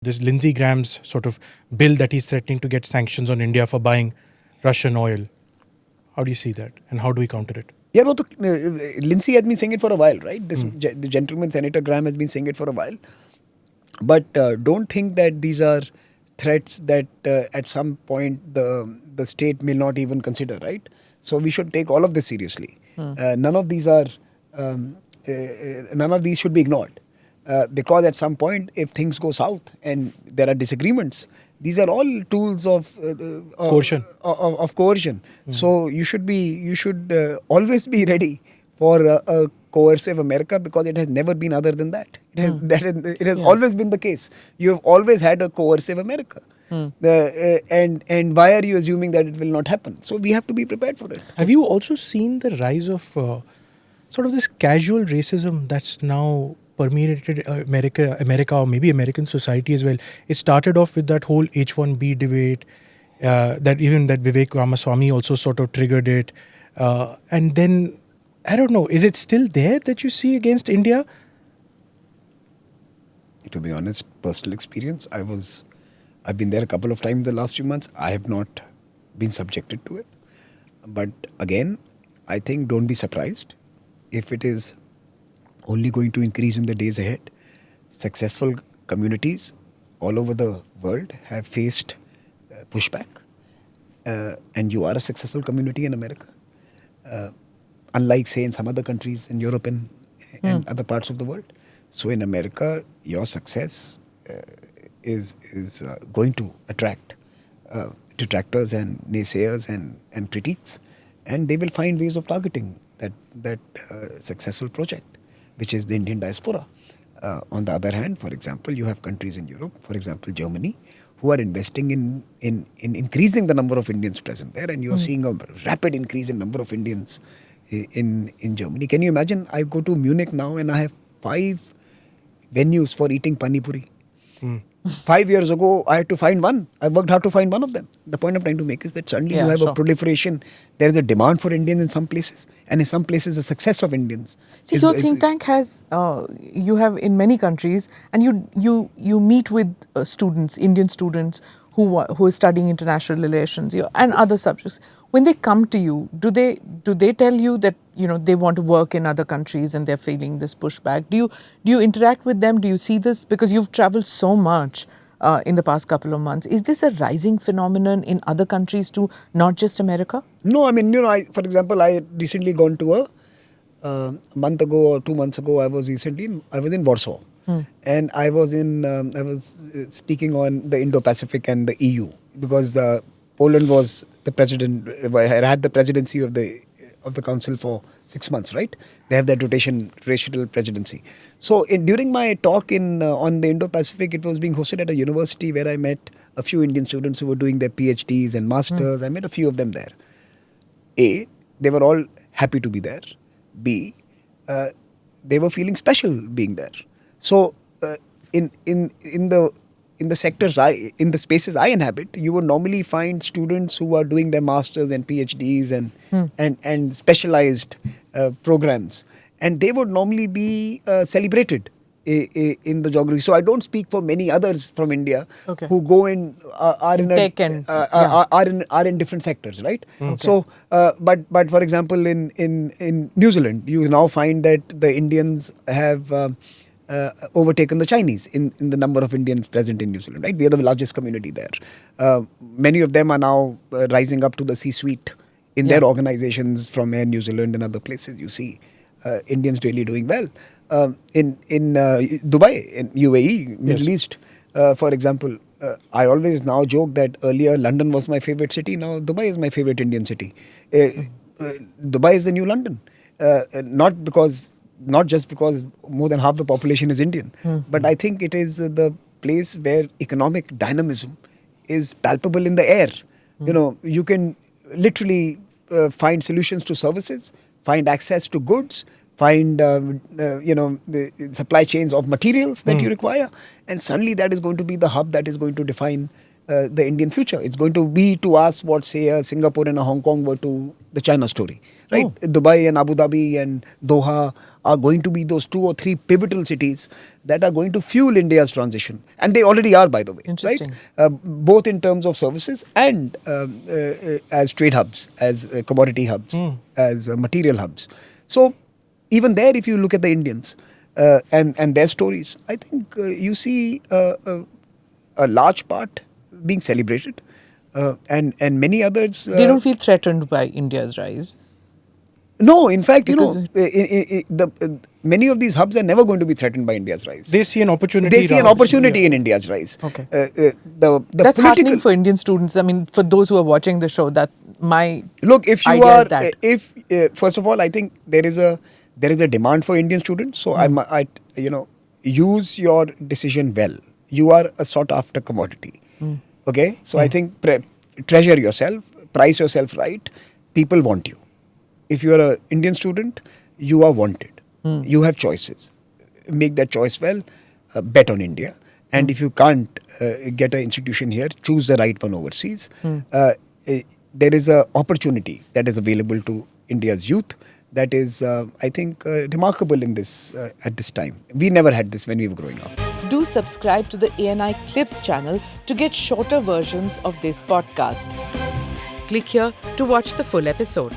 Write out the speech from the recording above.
this Lindsey Graham's sort of bill that he's threatening to get sanctions on India for buying Russian oil. How do you see that, and how do we counter it? Yeah, no, Lindsay has been saying it for a while, right? The gentleman, Senator Graham, has been saying it for a while. But don't think that these are threats that at some point the state may not even consider, right? So we should take all of this seriously. None of these should be ignored. Because at some point, if things go south and there are disagreements, these are all tools of Coercion. Of coercion. So you should always be ready for a coercive America, because it has never been other than that. It has always been the case. You have always had a coercive America. And why are you assuming that it will not happen? So we have to be prepared for it. Have you also seen the rise of sort of this casual racism that's now permeated America, or maybe American society as well? It started off with that whole H-1B debate, that Vivek Ramaswamy also sort of triggered it. And then, I don't know, is it still there that you see against India? To be honest, personal experience, I've been there a couple of times the last few months. I have not been subjected to it. But again, I think don't be surprised if it is only going to increase in the days ahead. Successful communities all over the world have faced pushback. And you are a successful community in America. Unlike, say, in some other countries in Europe and other parts of the world. So in America, your success is going to attract detractors and naysayers and critiques. And they will find ways of targeting that successful project, which is the Indian diaspora. On the other hand, for example, you have countries in Europe, for example, Germany, who are investing in increasing the number of Indians present there. And you are seeing a rapid increase in number of Indians in Germany. Can you imagine? I go to Munich now and I have 5 venues for eating pani puri. 5 years ago, I had to find one. I worked hard to find one of them. The point I'm trying to make is that suddenly you have a proliferation. There is a demand for Indians in some places, and in some places, a success of Indians. See, your think tank has, you have in many countries, and you meet with students, Indian students who are studying international relations and other subjects. When they come to you, do they tell you that they want to work in other countries and they're feeling this pushback? Do you interact with them? Do you see this? Because you've traveled so much in the past couple of months. Is this a rising phenomenon in other countries too, not just America? No, I mean, for example, I recently gone to a month ago or 2 months ago. I was in Warsaw. And I was speaking on the Indo-Pacific and the EU, because Poland was the president. Had the presidency of the council for 6 months, right? They have that rotational presidency. So during my talk on the Indo-Pacific, it was being hosted at a university where I met a few Indian students who were doing their PhDs and masters. I met a few of them there. A, they were all happy to be there. B, they were feeling special being there. So in the sectors in the spaces I inhabit, you would normally find students who are doing their masters and PhDs and specialized programs, and they would normally be celebrated in the geography. So I don't speak for many others from India who go in are in different sectors, right? So but for example in New Zealand, you now find that the Indians have overtaken the Chinese in the number of Indians present in New Zealand, right? We are the largest community there. Many of them are now rising up to the C-suite in their organizations from Air New Zealand and other places. You see Indians really doing well. In Dubai, in UAE, Middle East, for example, I always now joke that earlier London was my favorite city. Now Dubai is my favorite Indian city. Dubai is the new London. Not just because more than half the population is Indian, but I think it is the place where economic dynamism is palpable in the air. You can literally find solutions to services, find access to goods, find the supply chains of materials that you require, and suddenly that is going to be the hub that is going to define the Indian future. It's going to be to us what, say, a Singapore and a Hong Kong were to the China story, right? Oh. Dubai and Abu Dhabi and Doha are going to be those 2 or 3 pivotal cities that are going to fuel India's transition. And they already are, by the way. Interesting. Right? Both in terms of services and as trade hubs, as commodity hubs, as material hubs. So even there, if you look at the Indians and their stories, I think you see a large part being celebrated. And many others... They don't feel threatened by India's rise. No, in fact, Because many of these hubs are never going to be threatened by India's rise. They see an opportunity. They see an opportunity in India's rise. Okay. The That's political, heartening for Indian students. I mean, for those who are watching the show, that my look, if you idea are, is that. if first of all, I think there is a demand for Indian students. So I use your decision well. You are a sought after commodity. Okay, so I think treasure yourself, price yourself right. People want you. If you are an Indian student, you are wanted. You have choices. Make that choice well. Bet on India. And if you can't get an institution here, choose the right one overseas. There is an opportunity that is available to India's youth that is, I think, remarkable in this at this time. We never had this when we were growing up. Do subscribe to the ANI Clips channel to get shorter versions of this podcast. Click here to watch the full episode.